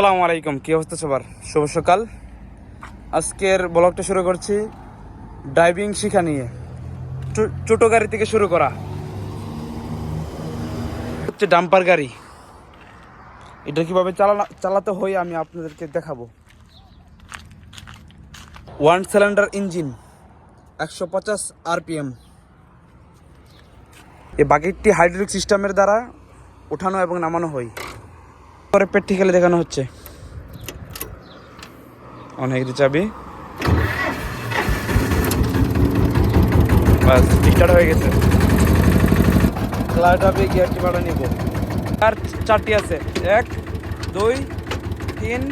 আসসালামু আলাইকুম, কি অবস্থা সবার? শুভ সকাল। আজকের ব্লগটা শুরু করছি ড্রাইভিং শিখা নিয়ে। ছোট গাড়ি থেকে শুরু করা হচ্ছে ডাম্পার গাড়ি। এটা কিভাবে চালাতে হয় আমি আপনাদেরকে দেখাবো। 1 সিলিন্ডার ইঞ্জিন, 150 RPM। এই বাকেটটি হাইড্রোলিক সিস্টেমের দ্বারা ওঠানো এবং নামানো হয়। পরে প্র্যাকটিক্যালি দেখানো হচ্ছে। অনেক চাবি, বাস স্টার্ট হয়ে গেছে। ক্লাচ হবে, গিয়ার টিপাটা নিব। আর 4টি আছে, 1 2 3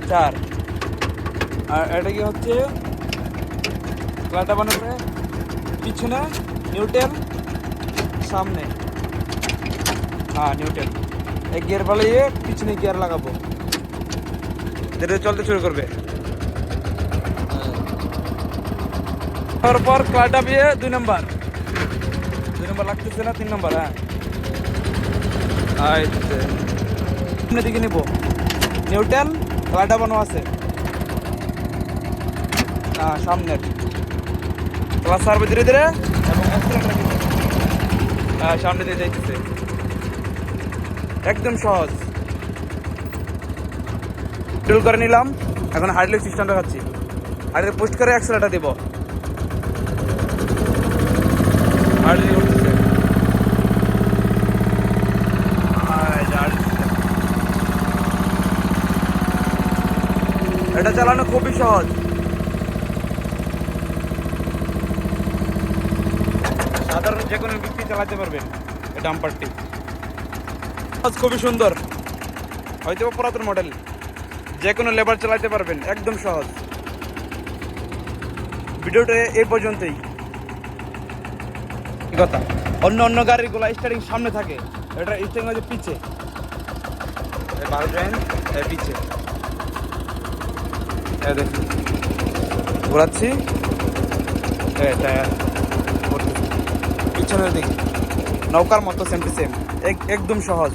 4। আর এটা কি হচ্ছে ক্লাচটা বানাবে পিছনে নিউট্রাল, সামনে নিউট্রাল। এক গিয়ার পালিয়ে পিছনে গিয়ার লাগাবো, ধীরে চলতে শুরু করবে। তারপর ক্লাচটা দিয়ে 2 নাম্বার লাগতেছে না, 3 নাম্বার। সামনে দিকে নিব, নিউট্রাল ক্লাচটা বানো আছে সামনের। ক্লাচ ছাড়বে ধীরে ধীরে এবং সামনে দিয়ে যাইতেছে, একদম সহজ। টুল করে নিলাম। এখন হাইড্রোলিক সিস্টেমটা খাচ্ছি, হাইড্রোলিক পুশ করে অ্যাক্সেলেটর দিব। এটা চালানো খুবই সহজ। সাধারণ যে কোনো ব্যক্তি চালাতে পারবেন এই ডাম্পারটি। খুবই সুন্দর, হয়তো পুরাতন মডেল, যে কোনো লেবার চালাতে পারবেন, একদম সহজ। ভিডিওটা এই পর্যন্তই। কথা, অন্য গাড়িগুলো স্টার্টিং সামনে থাকে, এটা স্টার্টিং হচ্ছে পিছে। পিছে দেখুন ঘোরাচ্ছি, পিছনের দিক নৌকার মতো সেম টু সেম, একদম সহজ।